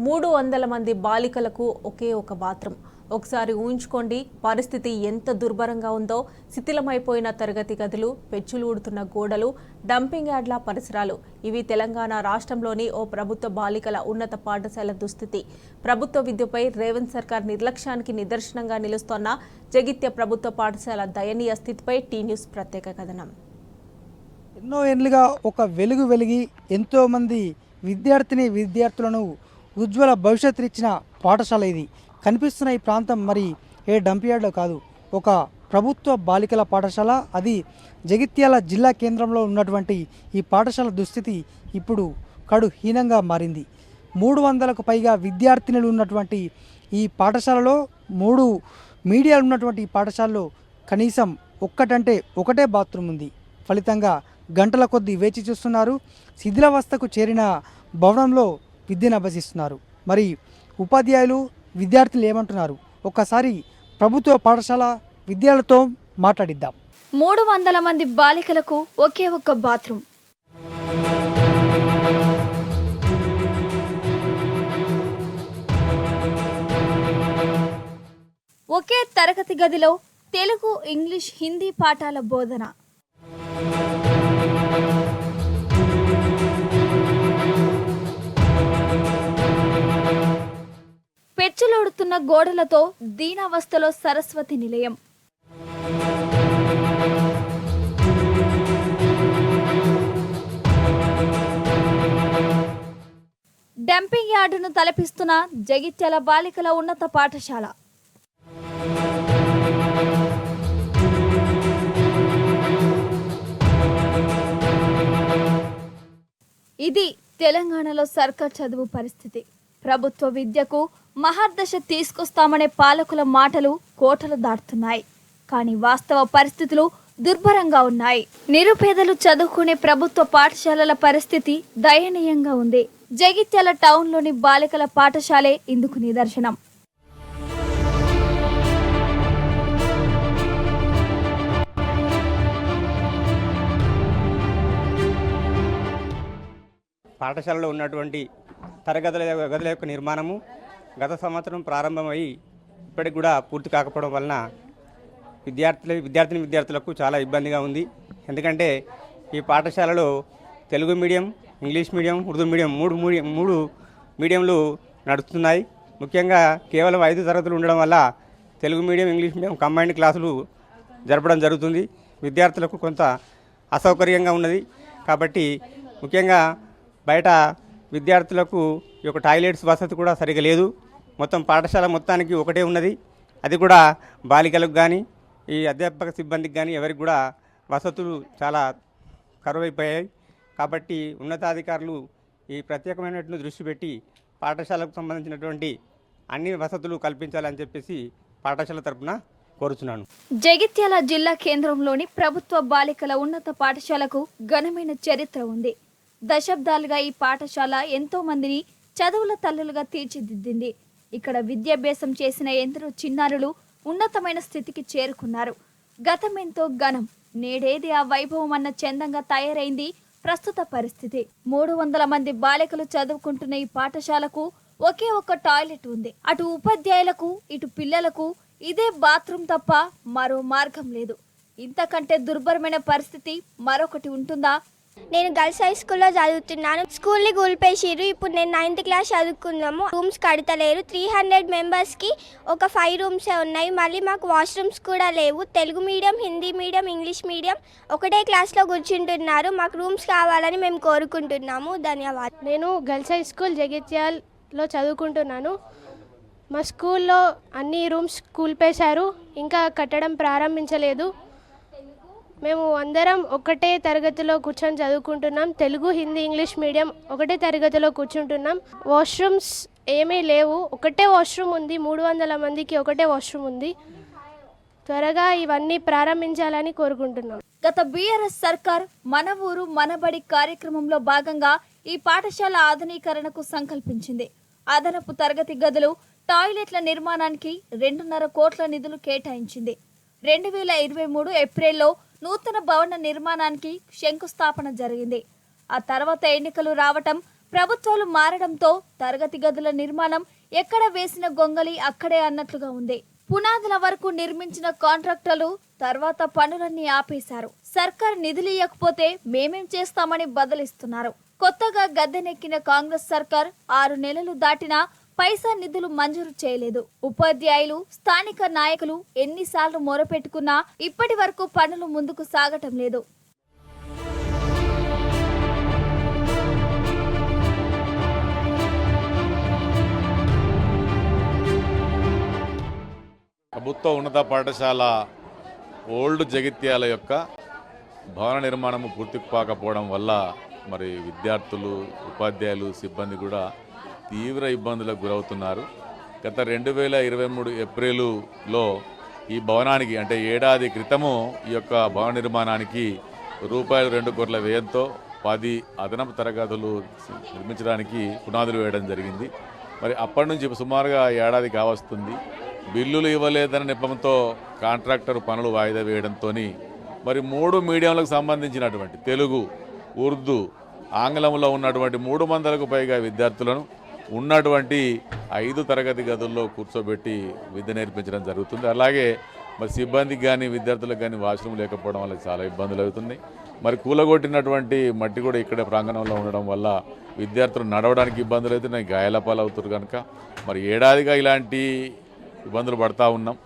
300 మంది బాలికలకు ఒకే ఒక బాత్రూం. ఒకసారి ఊహించుకోండి, పరిస్థితి ఎంత దుర్భరంగా ఉందో. శిథిలమైపోయిన తరగతి గదులు, పెచ్చులు ఊడుతున్న గోడలు, డంపింగ్ యార్డ్ల పరిసరాలు. ఇవి తెలంగాణ రాష్ట్రంలోని ఓ ప్రభుత్వ బాలికల ఉన్నత పాఠశాల దుస్థితి. ప్రభుత్వ విద్యపై రేవంత్ సర్కార్ నిర్లక్ష్యానికి నిదర్శనంగా నిలుస్తోన్న జగిత్య ప్రభుత్వ పాఠశాల దయనీయ స్థితిపై టీ న్యూస్ ప్రత్యేక కథనం. ఎన్నో ఏళ్లుగా ఒక వెలుగు వెలిగి ఎంతోమంది విద్యార్థులను ఉజ్వల భవిష్యత్తు ఇచ్చిన పాఠశాల ఇది. కనిపిస్తున్న ఈ ప్రాంతం మరి ఏ డంపియార్డ్లో కాదు, ఒక ప్రభుత్వ బాలికల పాఠశాల. అది జగిత్యాల జిల్లా కేంద్రంలో ఉన్నటువంటి ఈ పాఠశాల దుస్థితి ఇప్పుడు కడుహీనంగా మారింది. 300కు పైగా విద్యార్థినులు ఉన్నటువంటి ఈ పాఠశాలలో 3 మీడియాలు ఉన్నటువంటి ఈ పాఠశాలలో కనీసం ఒకటే బాత్రూమ్ ఉంది. ఫలితంగా గంటల కొద్దీ వేచి చూస్తున్నారు. శిథిలావస్థకు చేరిన భవనంలో విద్యను అభ్యసిస్తున్నారు. మరి ఉపాధ్యాయులు, విద్యార్థులు ఏమంటున్నారు? ఒక్కసారి ప్రభుత్వ పాఠశాల విద్యార్థులతో మాట్లాడిద్దాం. 300 మంది బాలికలకు ఒకే ఒక బాత్రూమ్. ఒకే తరగతి గదిలో తెలుగు, ఇంగ్లీష్, హిందీ పాఠాల బోధన. పెచ్చులోడుతున్న గోడలతో దీనావస్థలో సరస్వతి నిలయం. డంపింగ్ యార్డును తలపిస్తున్న జగిత్యాల బాలికల ఉన్నత పాఠశాల. ఇది తెలంగాణలో సర్కార్ చదువు పరిస్థితి. ప్రభుత్వ విద్యకు మహర్దశ తీసుకొస్తామనే పాలకుల మాటలు కోటలు దాటుతున్నాయి. కానీ వాస్తవ పరిస్థితులు దుర్భరంగా ఉన్నాయి. నిరుపేదలు చదువుకునే ప్రభుత్వ పాఠశాలల పరిస్థితి దయనీయంగా ఉంది. జగిత్యాల టౌన్లోని బాలికల పాఠశాలే ఇందుకు నిదర్శనం. పాఠశాలలో ఉన్నటువంటి గదుల యొక్క నిర్మాణము గత సంవత్సరం ప్రారంభమై ఇప్పటికి కూడా పూర్తి కాకపోవడం వలన విద్యార్థులకు చాలా ఇబ్బందిగా ఉంది. ఎందుకంటే ఈ పాఠశాలలో Telugu medium, English medium, Urdu medium మూడు మీడియంలు నడుస్తున్నాయి. ముఖ్యంగా కేవలం 5 తరగతులు ఉండడం వల్ల Telugu medium, English medium combined క్లాసులు జరపడం జరుగుతుంది. విద్యార్థులకు కొంత అసౌకర్యంగా ఉన్నది. కాబట్టి ముఖ్యంగా బయట విద్యార్థులకు ఈ యొక్క టాయిలెట్స్ వసతి కూడా సరిగా లేదు. మొత్తం పాఠశాల మొత్తానికి ఒకటే ఉన్నది. అది కూడా బాలికలకు కానీ ఈ అధ్యాపక సిబ్బందికి కానీ ఎవరికి కూడా వసతులు చాలా కరువైపోయాయి. కాబట్టి ఉన్నతాధికారులు ఈ ప్రత్యేకమైనటువంటి దృష్టి పెట్టి పాఠశాలకు సంబంధించినటువంటి అన్ని వసతులు కల్పించాలని చెప్పేసి పాఠశాల తరపున కోరుచున్నాను. జగిత్యాల జిల్లా కేంద్రంలోని ప్రభుత్వ బాలికల ఉన్నత పాఠశాలకు ఘనమైన చరిత్ర ఉంది. దశాబ్దాలుగా ఈ పాఠశాల ఎంతో మందిని చదువుల తల్లులుగా తీర్చిదిద్దింది. ఇక్కడ విద్యాభ్యాసం చేసిన ఎందరో చిన్నారులు ఉన్నతమైన స్థితికి చేరుకున్నారు. గతమెంతో ఘనం, నేడేది ఆ వైభవం అన్న చందంగా తయారైంది ప్రస్తుత పరిస్థితి. 300 మంది బాలికలు చదువుకుంటున్న ఈ పాఠశాలకు ఒకే ఒక్క టాయిలెట్ ఉంది. అటు ఉపాధ్యాయులకు ఇటు పిల్లలకు ఇదే బాత్రూమ్ తప్ప మరో మార్గం లేదు. ఇంతకంటే దుర్భరమైన పరిస్థితి మరొకటి ఉంటుందా? నేను గర్ల్స్ హై స్కూల్లో చదువుతున్నాను. స్కూల్ని కూల్పేసిర్రు. ఇప్పుడు నేను 9th క్లాస్ చదువుకున్నాము. రూమ్స్ కడతలేరు. 300 మెంబర్స్కి ఒక 5 రూమ్సే ఉన్నాయి. మళ్ళీ మాకు వాష్రూమ్స్ కూడా లేవు. Telugu medium, Hindi medium, English medium ఒకటే క్లాస్లో కూర్చుంటున్నారు. మాకు రూమ్స్ కావాలని మేము కోరుకుంటున్నాము. ధన్యవాదాలు. నేను గర్ల్స్ హై స్కూల్ జగిత్యాల్లో చదువుకుంటున్నాను. మా స్కూల్లో అన్ని రూమ్స్ కూల్పేశారు. ఇంకా కట్టడం ప్రారంభించలేదు. మేము అందరం ఒకటే తరగతిలో కూర్చొని చదువుకుంటున్నాం. తెలుగు, హిందీ, ఇంగ్లీష్ మీడియం ఒకటే తరగతిలో కూర్చుంటున్నాం. వాష్రూమ్స్ ఏమీ లేవు. ఒకటే వాష్రూమ్ ఉంది. 300 మందికి ఒకటే వాష్రూమ్ ఉంది. త్వరగా ఇవన్నీ ప్రారంభించాలని కోరుకుంటున్నాం. గత బీఆర్ఎస్ సర్కార్ మన ఊరు మనబడి కార్యక్రమంలో భాగంగా ఈ పాఠశాల ఆధునీకరణకు సంకల్పించింది. అదనపు తరగతి గదులు, టాయిలెట్ల నిర్మాణానికి 2.5 కోట్ల నిధులు కేటాయించింది. 2023 ఏప్రిల్లో నూతన భవన నిర్మాణానికి శంకుస్థాపన జరిగింది. ఆ తర్వాత ఎన్నికలు రావటం, ప్రభుత్వాలు మారడంతో తరగతి గదుల నిర్మాణం ఎక్కడ వేసిన గొంగలి అక్కడే అన్నట్లుగా ఉంది. పునాదుల వరకు నిర్మించిన కాంట్రాక్టర్లు తర్వాత పనులన్నీ ఆపేశారు. సర్కార్ నిధులు ఇవ్వకపోతే మేమేం చేస్తామని బదులిస్తున్నారు. కొత్తగా గద్దెనెక్కిన కాంగ్రెస్ సర్కార్ 6 నెలలు దాటినా పైసా నిధులు మంజూరు చేయలేదు. ఉపాధ్యాయులు, స్థానిక నాయకులు ఎన్నిసార్లు మొరపెట్టుకున్నా ఇప్పటి వరకు పనులు ముందుకు సాగటం లేదు. ప్రభుత్వ ఉన్నత పాఠశాల ఓల్డ్ జగిత్యాల యొక్క భవన నిర్మాణము పూర్తి కాకపోవడం వల్ల మరి విద్యార్థులు, ఉపాధ్యాయులు, సిబ్బంది కూడా తీవ్ర ఇబ్బందులకు గురవుతున్నారు. గత 2023 ఏప్రిల్లో ఈ భవనానికి అంటే ఏడాది క్రితము ఈ యొక్క భవన నిర్మాణానికి ₹2 కోట్ల వ్యయంతో 10 అదనపు తరగతులు నిర్మించడానికి పునాదులు వేయడం జరిగింది. మరి అప్పటి నుంచి సుమారుగా ఏడాది కావస్తుంది. బిల్లులు ఇవ్వలేదన్న నెపంతో కాంట్రాక్టర్ పనులు వాయిదా వేయడంతో మరి 3 మీడియంలకు సంబంధించినటువంటి తెలుగు, ఉర్దూ, ఆంగ్లంలో ఉన్నటువంటి 300కు పైగా విద్యార్థులను ఉన్నటువంటి 5 తరగతి గదుల్లో కూర్చోబెట్టి విద్య నేర్పించడం జరుగుతుంది. అలాగే మరి సిబ్బందికి కానీ విద్యార్థులకు కానీ వాష్రూమ్ లేకపోవడం వల్ల చాలా ఇబ్బందులు అవుతున్నాయి. మరి కూలగొట్టినటువంటి మట్టి కూడా ఇక్కడ ప్రాంగణంలో ఉండడం వల్ల విద్యార్థులు నడవడానికి ఇబ్బందులు అవుతున్నాయి, గాయాల పాలవుతారు కనుక మరి ఏడాదిగా ఇలాంటి ఇబ్బందులు పడతా ఉన్నాం.